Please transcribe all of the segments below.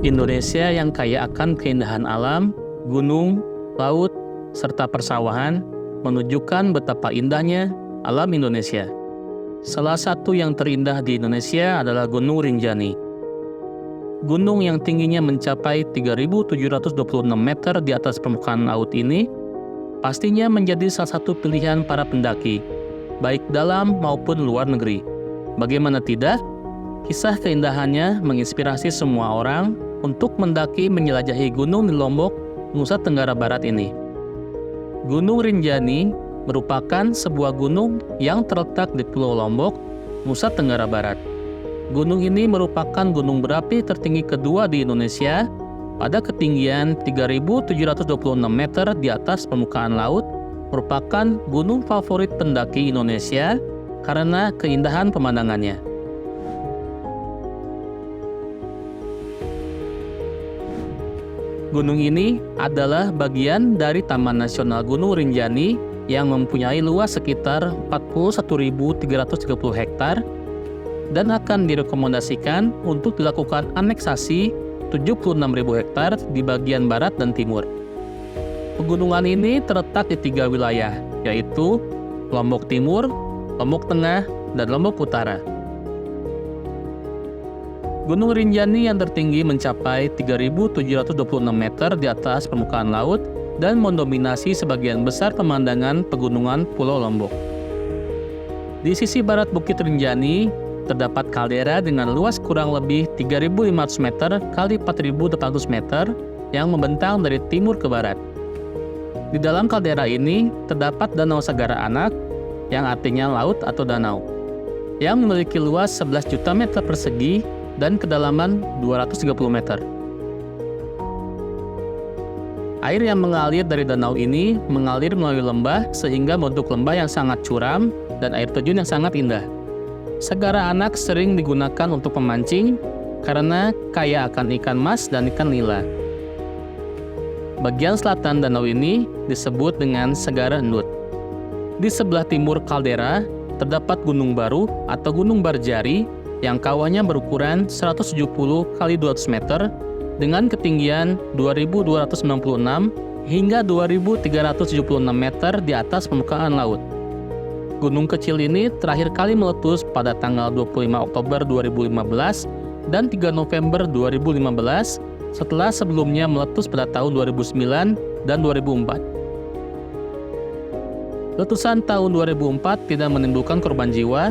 Indonesia yang kaya akan keindahan alam, gunung, laut, serta persawahan menunjukkan betapa indahnya alam Indonesia. Salah satu yang terindah di Indonesia adalah Gunung Rinjani. Gunung yang tingginya mencapai 3.726 meter di atas permukaan laut ini pastinya menjadi salah satu pilihan para pendaki, baik dalam maupun luar negeri. Bagaimana tidak, kisah keindahannya menginspirasi semua orang untuk mendaki menjelajahi gunung di Lombok, Nusa Tenggara Barat ini. Gunung Rinjani merupakan sebuah gunung yang terletak di Pulau Lombok, Nusa Tenggara Barat. Gunung ini merupakan gunung berapi tertinggi kedua di Indonesia pada ketinggian 3.726 meter di atas permukaan laut, merupakan gunung favorit pendaki Indonesia karena keindahan pemandangannya. Gunung ini adalah bagian dari Taman Nasional Gunung Rinjani yang mempunyai luas sekitar 41.330 hektar dan akan direkomendasikan untuk dilakukan aneksasi 76.000 hektar di bagian barat dan timur. Pegunungan ini terletak di 3 wilayah, yaitu Lombok Timur, Lombok Tengah, dan Lombok Utara. Gunung Rinjani yang tertinggi mencapai 3.726 meter di atas permukaan laut dan mendominasi sebagian besar pemandangan pegunungan Pulau Lombok. Di sisi barat Bukit Rinjani, terdapat kaldera dengan luas kurang lebih 3.500 meter x 4.800 meter yang membentang dari timur ke barat. Di dalam kaldera ini terdapat Danau Sagara Anak, yang artinya laut atau danau, yang memiliki luas 11 juta meter persegi dan kedalaman 230 meter. Air yang mengalir dari danau ini mengalir melalui lembah sehingga membentuk lembah yang sangat curam dan air terjun yang sangat indah. Sagara Anak sering digunakan untuk pemancing karena kaya akan ikan mas dan ikan nila. Bagian selatan danau ini disebut dengan Segara Endut. Di sebelah timur kaldera terdapat Gunung Baru atau Gunung Barjari yang kawahnya berukuran 170 x 200 meter dengan ketinggian 2.296 hingga 2.376 meter di atas permukaan laut. Gunung kecil ini terakhir kali meletus pada tanggal 25 Oktober 2015 dan 3 November 2015 setelah sebelumnya meletus pada tahun 2009 dan 2004. Letusan tahun 2004 tidak menimbulkan korban jiwa,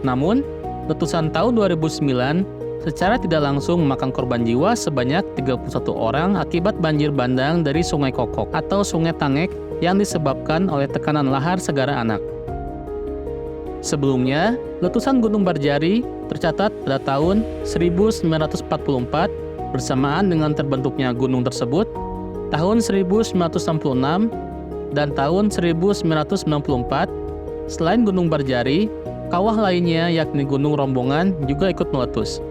namun letusan tahun 2009 secara tidak langsung memakan korban jiwa sebanyak 31 orang akibat banjir bandang dari Sungai Kokok atau Sungai Tangek yang disebabkan oleh tekanan lahar Segara Anak. Sebelumnya, letusan Gunung Barjari tercatat pada tahun 1944 bersamaan dengan terbentuknya gunung tersebut, tahun 1966 dan tahun 1994. Selain Gunung Barjari, kawah lainnya yakni Gunung Rombongan juga ikut meletus.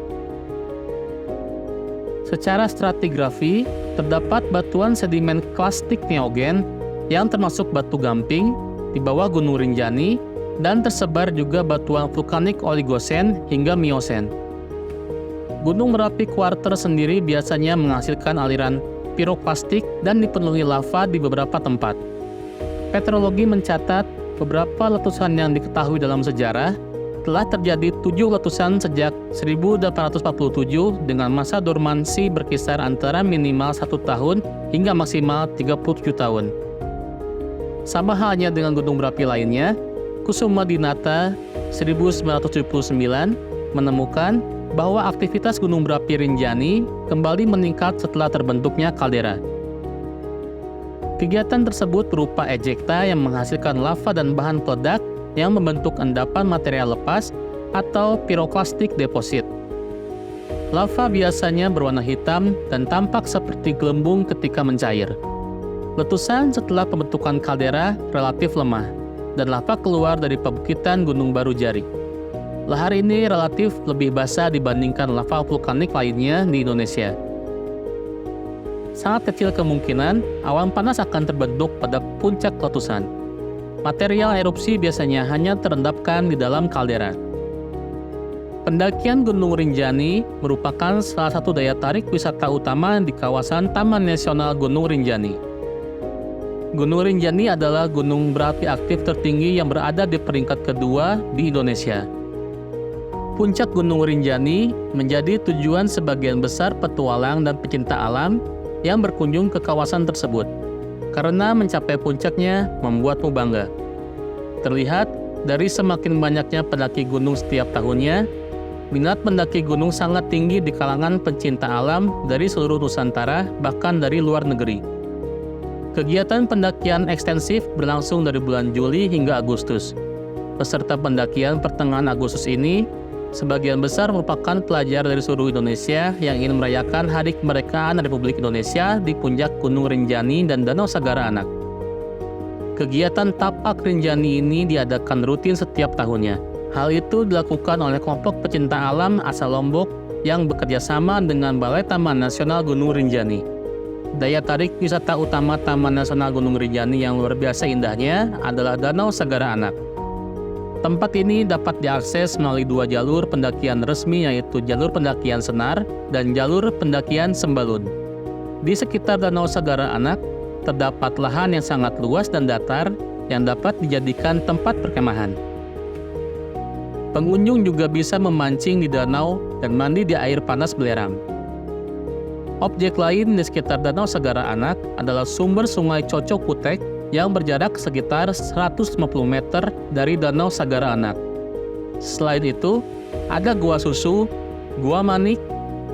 Secara stratigrafi, terdapat batuan sedimen klastik neogen yang termasuk batu gamping di bawah Gunung Rinjani dan tersebar juga batuan vulkanik oligosen hingga miosen. Gunung Merapi Quarter sendiri biasanya menghasilkan aliran piroklastik dan dipenuhi lava di beberapa tempat. Petrologi mencatat beberapa letusan yang diketahui dalam sejarah telah terjadi 7 letusan sejak 1847 dengan masa dormansi berkisar antara minimal 1 tahun hingga maksimal 37 tahun. Sama halnya dengan gunung berapi lainnya, Kusuma Dinata 1979 menemukan bahwa aktivitas gunung berapi Rinjani kembali meningkat setelah terbentuknya kaldera. Kegiatan tersebut berupa ejekta yang menghasilkan lava dan bahan peledak yang membentuk endapan material lepas atau piroklastik deposit. Lava biasanya berwarna hitam dan tampak seperti gelembung ketika mencair. Letusan setelah pembentukan kaldera relatif lemah, dan lava keluar dari perbukitan Gunung Baru Jari. Lahar ini relatif lebih basah dibandingkan lava vulkanik lainnya di Indonesia. Sangat kecil kemungkinan awan panas akan terbentuk pada puncak letusan. Material erupsi biasanya hanya terendapkan di dalam kaldera. Pendakian Gunung Rinjani merupakan salah satu daya tarik wisata utama di kawasan Taman Nasional Gunung Rinjani. Gunung Rinjani adalah gunung berapi aktif tertinggi yang berada di peringkat kedua di Indonesia. Puncak Gunung Rinjani menjadi tujuan sebagian besar petualang dan pecinta alam yang berkunjung ke kawasan tersebut, karena mencapai puncaknya membuatmu bangga. Terlihat dari semakin banyaknya pendaki gunung setiap tahunnya, minat mendaki gunung sangat tinggi di kalangan pencinta alam dari seluruh Nusantara, bahkan dari luar negeri. Kegiatan pendakian ekstensif berlangsung dari bulan Juli hingga Agustus. Peserta pendakian pertengahan Agustus ini sebagian besar merupakan pelajar dari seluruh Indonesia yang ingin merayakan Hari Kemerdekaan Republik Indonesia di puncak Gunung Rinjani dan Danau Sagara Anak. Kegiatan Tapak Rinjani ini diadakan rutin setiap tahunnya. Hal itu dilakukan oleh kelompok pecinta alam asal Lombok yang bekerja sama dengan Balai Taman Nasional Gunung Rinjani. Daya tarik wisata utama Taman Nasional Gunung Rinjani yang luar biasa indahnya adalah Danau Sagara Anak. Tempat ini dapat diakses melalui dua jalur pendakian resmi, yaitu jalur pendakian Senar dan jalur pendakian Sembalun. Di sekitar Danau Sagara Anak terdapat lahan yang sangat luas dan datar yang dapat dijadikan tempat perkemahan. Pengunjung juga bisa memancing di danau dan mandi di air panas belerang. Objek lain di sekitar Danau Sagara Anak adalah sumber Sungai Cocok Kutek yang berjarak sekitar 150 meter dari Danau Sagara Anak. Selain itu, ada Gua Susu, Gua Manik,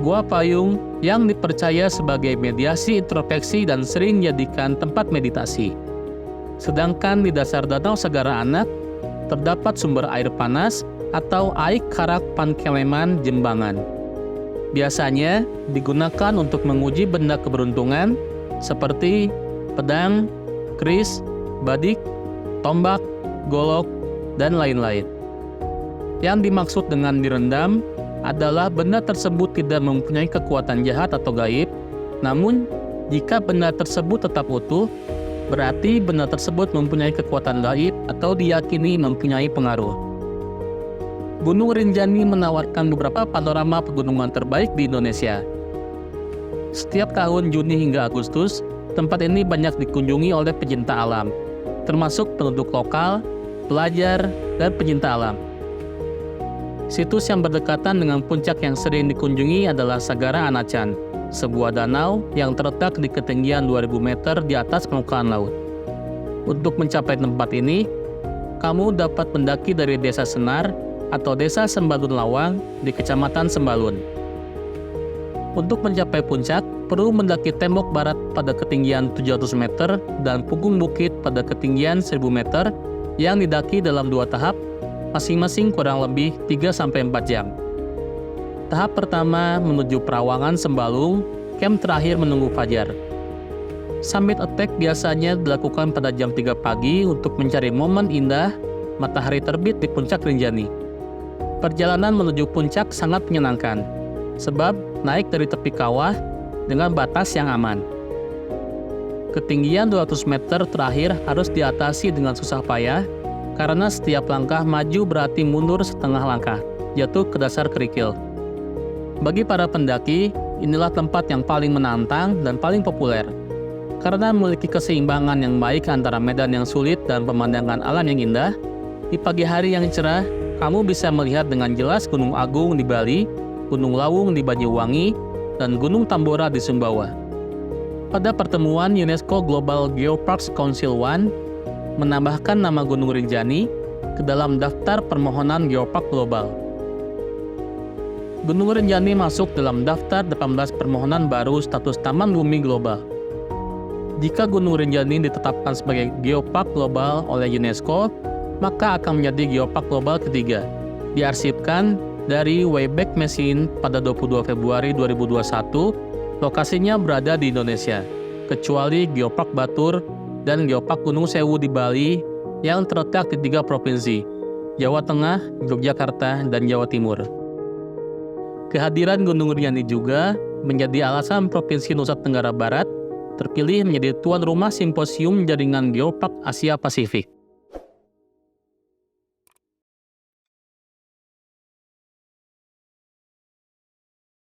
Gua Payung yang dipercaya sebagai mediasi introspeksi dan sering dijadikan tempat meditasi. Sedangkan di dasar Danau Sagara Anak terdapat sumber air panas atau Aik Karak Pankeleman Jembangan. Biasanya digunakan untuk menguji benda keberuntungan seperti pedang, keris, badik, tombak, golok, dan lain-lain. Yang dimaksud dengan direndam adalah benda tersebut tidak mempunyai kekuatan jahat atau gaib, namun jika benda tersebut tetap utuh, berarti benda tersebut mempunyai kekuatan gaib atau diyakini mempunyai pengaruh. Gunung Rinjani menawarkan beberapa panorama pegunungan terbaik di Indonesia. Setiap tahun Juni hingga Agustus, tempat ini banyak dikunjungi oleh pecinta alam, termasuk penduduk lokal, pelajar, dan pecinta alam. Situs yang berdekatan dengan puncak yang sering dikunjungi adalah Sagara Anacan, sebuah danau yang terletak di ketinggian 2000 meter di atas permukaan laut. Untuk mencapai tempat ini, kamu dapat mendaki dari Desa Senar atau Desa Sembalun Lawang di Kecamatan Sembalun. Untuk mencapai puncak, perlu mendaki tembok barat pada ketinggian 700 meter dan punggung bukit pada ketinggian 1000 meter yang didaki dalam 2 tahap, masing-masing kurang lebih 3-4 jam. Tahap pertama menuju Perawangan Sembalung, camp terakhir menunggu fajar. Summit attack biasanya dilakukan pada jam 3 pagi untuk mencari momen indah matahari terbit di puncak Rinjani. Perjalanan menuju puncak sangat menyenangkan, sebab naik dari tepi kawah dengan batas yang aman. Ketinggian 200 meter terakhir harus diatasi dengan susah payah, karena setiap langkah maju berarti mundur setengah langkah, jatuh ke dasar kerikil. Bagi para pendaki, inilah tempat yang paling menantang dan paling populer, karena memiliki keseimbangan yang baik antara medan yang sulit dan pemandangan alam yang indah. Di pagi hari yang cerah, kamu bisa melihat dengan jelas Gunung Agung di Bali, Gunung Lawung di Banyuwangi, dan Gunung Tambora di Sumbawa. Pada pertemuan UNESCO Global Geoparks Council I menambahkan nama Gunung Rinjani ke dalam daftar permohonan geopark global. Gunung Rinjani masuk dalam daftar 18 permohonan baru status Taman Bumi Global. Jika Gunung Rinjani ditetapkan sebagai geopark global oleh UNESCO, maka akan menjadi geopark global ketiga. Diarsipkan dari Wayback Machine pada 22 Februari 2021, lokasinya berada di Indonesia, kecuali Geopark Batur dan Geopark Gunung Sewu di Bali yang terletak di 3 provinsi, Jawa Tengah, Yogyakarta, dan Jawa Timur. Kehadiran Gunung Rinjani juga menjadi alasan Provinsi Nusa Tenggara Barat terpilih menjadi tuan rumah simposium jaringan Geopark Asia Pasifik.